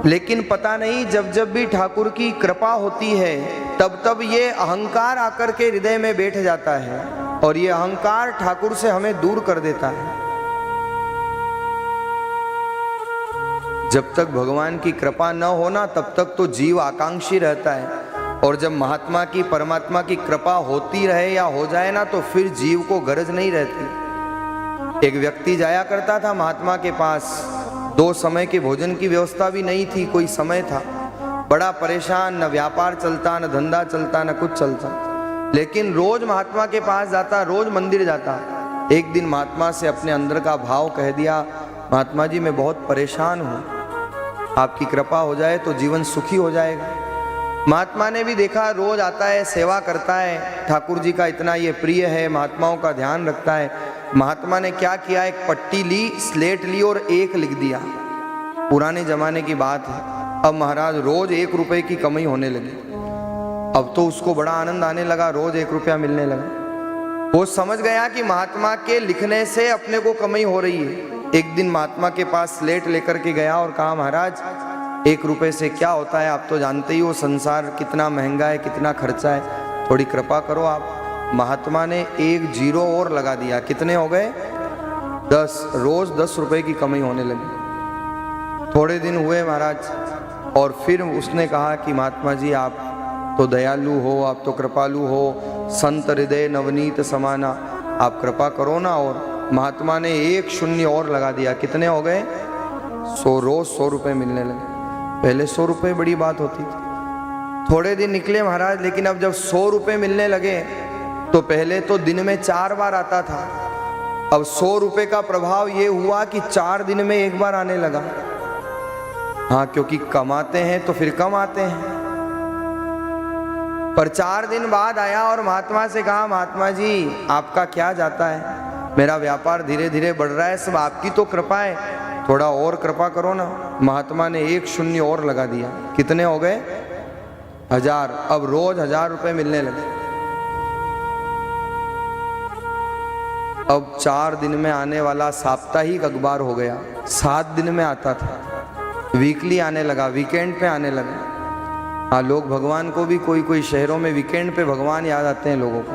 लेकिन पता नहीं जब जब भी ठाकुर की कृपा होती है तब तब ये अहंकार आकर के हृदय में बैठ जाता है और ये अहंकार ठाकुर से हमें दूर कर देता है। जब तक भगवान की कृपा न होना तब तक तो जीव आकांक्षी रहता है, और जब महात्मा की परमात्मा की कृपा होती रहे या हो जाए ना तो फिर जीव को गरज नहीं रहती। एक व्यक्ति जाया करता था महात्मा के पास, 2 समय के भोजन की व्यवस्था भी नहीं थी, कोई समय था, बड़ा परेशान, न व्यापार चलता, न धंधा चलता, न कुछ चलता, लेकिन रोज महात्मा के पास जाता, रोज मंदिर जाता। एक दिन महात्मा से अपने अंदर का भाव कह दिया, महात्मा जी मैं बहुत परेशान हूँ, आपकी कृपा हो जाए तो जीवन सुखी हो जाएगा। महात्मा ने भी देखा रोज आता है, सेवा करता है, ठाकुर जी का इतना ये प्रिय है, महात्माओं का ध्यान रखता है। महात्मा ने क्या किया, एक पट्टी ली, स्लेट ली और 1 लिख दिया। पुराने जमाने की बात है। अब महाराज रोज 1 रुपए की कमाई होने लगी। अब तो उसको बड़ा आनंद आने लगा, रोज 1 रुपया मिलने लगा। वो समझ गया कि महात्मा के लिखने से अपने को कमाई हो रही है। एक दिन महात्मा के पास स्लेट लेकर के गया और कहा, महाराज 1 रुपए से क्या होता है, आप तो जानते ही हो संसार कितना महंगा है, कितना खर्चा है, थोड़ी कृपा करो आप। महात्मा ने 1 जीरो और लगा दिया। कितने हो गए? 10। रोज 10 रुपए की कमाई होने लगी। थोड़े दिन हुए महाराज, और फिर उसने कहा कि महात्मा जी आप तो दयालु हो, आप तो कृपालु हो, संत हृदय नवनीत समाना, आप कृपा करो ना। और महात्मा ने 1 शून्य और लगा दिया। कितने हो गए? 100। रोज 100 रुपए मिलने लगे। पहले 100 रुपए बड़ी बात होती थी। थोड़े दिन निकले महाराज, लेकिन अब जब 100 रुपए मिलने लगे तो पहले तो दिन में 4 बार आता था, अब 100 रुपए का प्रभाव ये हुआ कि 4 दिन में 1 बार आने लगा। हाँ, क्योंकि कमाते हैं तो फिर कम आते हैं। पर 4 दिन बाद आया और महात्मा से कहा, महात्मा जी आपका क्या जाता है, मेरा व्यापार धीरे धीरे बढ़ रहा है, सब आपकी तो कृपा है, थोड़ा और कृपा करो ना। महात्मा ने 1 शून्य और लगा दिया। कितने हो गए? 1000। अब रोज 1000 रुपए मिलने लगे। अब 4 दिन में आने वाला साप्ताहिक अखबार हो गया, 7 दिन में आता था, वीकली आने लगा, वीकेंड पे आने लगा। हाँ, लोग भगवान को भी, कोई शहरों में वीकेंड पे भगवान याद आते हैं लोगों को।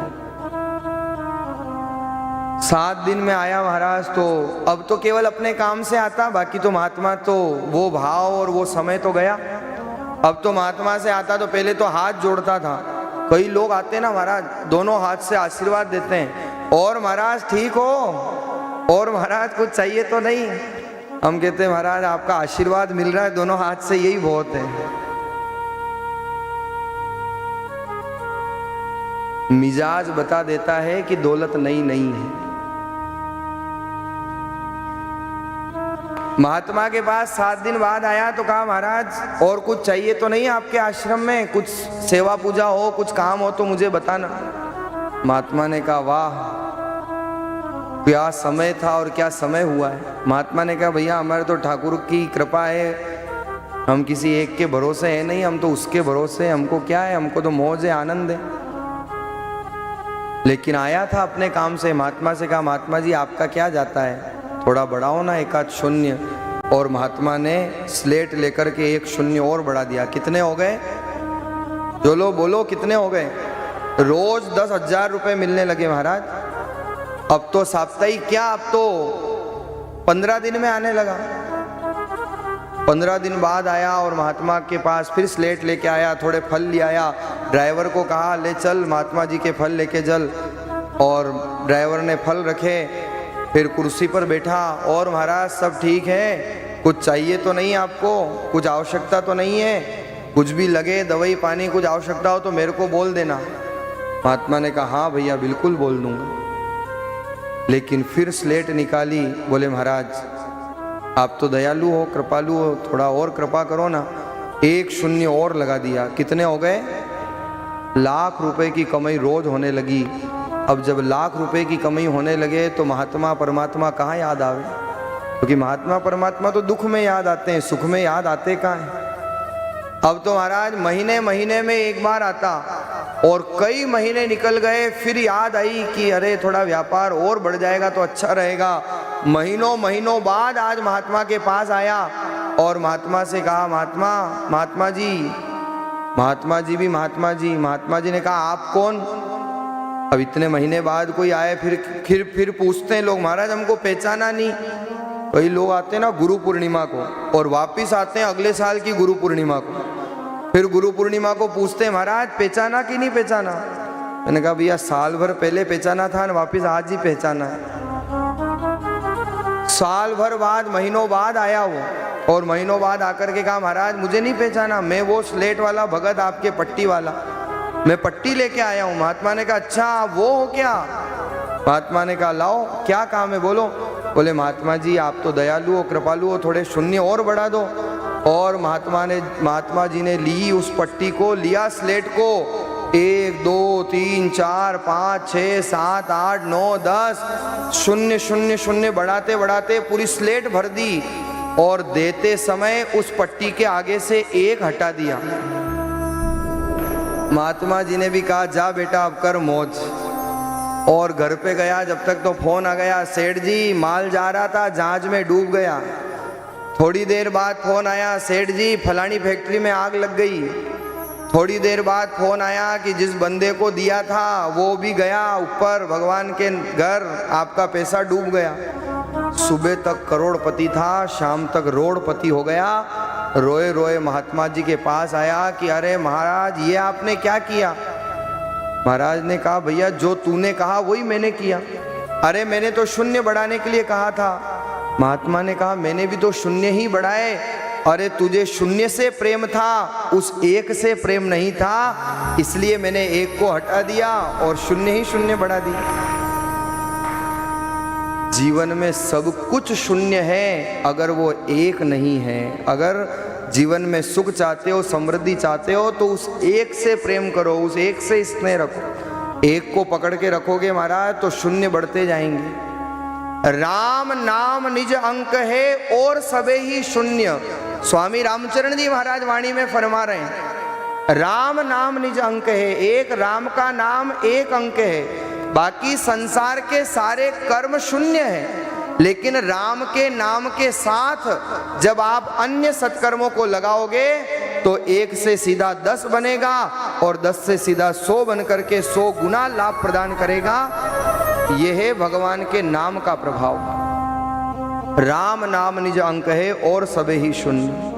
7 दिन में आया महाराज, तो अब तो केवल अपने काम से आता, बाकी तो महात्मा तो वो भाव और वो समय तो गया। अब तो महात्मा से आता तो पहले तो हाथ जोड़ता था। कई लोग आते ना महाराज, दोनों हाथ से आशीर्वाद देते हैं, और महाराज ठीक हो, और महाराज कुछ चाहिए तो नहीं। हम कहते हैं महाराज आपका आशीर्वाद मिल रहा है दोनों हाथ से, यही बहुत है। मिजाज बता देता है कि दौलत नई नहीं है। महात्मा के पास 7 दिन बाद आया तो कहा, महाराज और कुछ चाहिए तो नहीं आपके आश्रम में, कुछ सेवा पूजा हो, कुछ काम हो तो मुझे बताना। महात्मा ने कहा, वाह क्या समय था और क्या समय हुआ है। महात्मा ने कहा, भैया हमारे तो ठाकुर की कृपा है, हम किसी एक के भरोसे है नहीं, हम तो उसके भरोसे, हमको क्या है, हमको तो मौज है, आनंद है। लेकिन आया था अपने काम से। महात्मा से कहा, महात्मा जी आपका क्या जाता है, थोड़ा बढ़ाओ ना 1 शून्य। और महात्मा ने स्लेट लेकर के 1 शून्य और बढ़ा दिया। कितने हो गए? जो लोग बोलो कितने हो गए? रोज 10,000 रुपए मिलने लगे महाराज। अब तो साप्ताहिक क्या, अब तो 15 दिन में आने लगा। 15 दिन बाद आया और महात्मा के पास फिर स्लेट लेके आया, थोड़े फल ले आया। ड्राइवर को कहा, ले चल महात्मा जी के फल लेके चल। और ड्राइवर ने फल रखे, फिर कुर्सी पर बैठा, और महाराज सब ठीक है, कुछ चाहिए तो नहीं आपको, कुछ आवश्यकता तो नहीं है, कुछ भी लगे दवाई पानी कुछ आवश्यकता हो तो मेरे को बोल देना। महात्मा ने कहा, हाँ भैया बिल्कुल बोल दूंगा। लेकिन फिर स्लेट निकाली, बोले महाराज आप तो दयालु हो, कृपालु हो, थोड़ा और कृपा करो ना। 1 शून्य और लगा दिया। कितने हो गए? लाख रुपए की कमाई रोज होने लगी। अब जब लाख रुपए की कमाई होने लगे तो महात्मा परमात्मा कहाँ याद आवे, क्योंकि महात्मा परमात्मा तो दुख में याद आते हैं, सुख में याद आते कहाँ हैं। अब तो महाराज महीने महीने में 1 बार आता, और कई महीने निकल गए, फिर याद आई कि अरे थोड़ा व्यापार और बढ़ जाएगा तो अच्छा रहेगा। महीनों महीनों बाद आज महात्मा के पास आया और महात्मा से कहा, महात्मा जी भी महात्मा जी ने कहा आप कौन? अब इतने महीने बाद कोई आए, फिर पूछते हैं लोग, महाराज हमको पहचाना नहीं। कई लोग आते हैं ना गुरु पूर्णिमा को और वापिस आते हैं अगले साल की गुरु पूर्णिमा को, फिर गुरु पूर्णिमा को पूछते हैं महाराज पहचाना कि नहीं पहचाना? मैंने कहा भैया साल भर पहले पहचाना था ना, वापिस आज ही पहचाना है। साल भर बाद, महीनों बाद आया वो, और महीनों बाद आकर के कहा महाराज मुझे नहीं पहचाना, मैं वो स्लेट वाला भगत आपके पट्टी वाला, मैं पट्टी लेके आया हूँ। महात्मा ने कहा अच्छा वो हो क्या? महात्मा ने कहा लाओ क्या काम है बोलो। बोले महात्मा जी आप तो दयालु हो, कृपालु हो, थोड़े शून्य और बढ़ा दो। और महात्मा जी ने ली उस पट्टी को, लिया स्लेट को, 1 2 3 4 5 6 7 8 9 10 शून्य शून्य शून्य बढ़ाते बढ़ाते पूरी स्लेट भर दी, और देते समय उस पट्टी के आगे से 1 हटा दिया। महात्मा जी ने भी कहा जा बेटा अब कर मौज। और घर पे गया, जब तक तो फोन आ गया, सेठ जी माल जा रहा था जहाज में डूब गया। थोड़ी देर बाद फोन आया, सेठ जी फलानी फैक्ट्री में आग लग गई। थोड़ी देर बाद फोन आया कि जिस बंदे को दिया था वो भी गया ऊपर भगवान के घर, आपका पैसा डूब गया। सुबह तक करोड़पति था, शाम तक रोड़पति हो गया। रोए रोए महात्मा जी के पास आया कि अरे महाराज ये आपने क्या किया? महाराज ने कहा भैया जो तूने कहा वही मैंने किया। अरे मैंने तो शून्य बढ़ाने के लिए कहा था। महात्मा ने कहा मैंने भी तो शून्य ही बढ़ाए। अरे तुझे शून्य से प्रेम था, उस 1 से प्रेम नहीं था, इसलिए मैंने 1 को हटा दिया और शून्य ही शून्य बढ़ा दी। जीवन में सब कुछ शून्य है अगर वो 1 नहीं है। अगर जीवन में सुख चाहते हो, समृद्धि चाहते हो, तो उस 1 से प्रेम करो, उस 1 से स्नेह रखो। 1 को पकड़ के रखोगे महाराज तो शून्य बढ़ते जाएंगे। राम नाम निज अंक है और सबे ही शून्य। स्वामी रामचरण जी महाराज वाणी में फरमा रहे हैं राम नाम निज अंक है। एक राम का नाम 1 अंक है, बाकी संसार के सारे कर्म शून्य है। लेकिन राम के नाम के साथ जब आप अन्य सत्कर्मों को लगाओगे तो 1 से सीधा 10 बनेगा और 10 से सीधा 100 बन करके 100 गुना लाभ प्रदान करेगा। यह है भगवान के नाम का प्रभाव। राम नाम निज अंक है और सबे ही शून्य।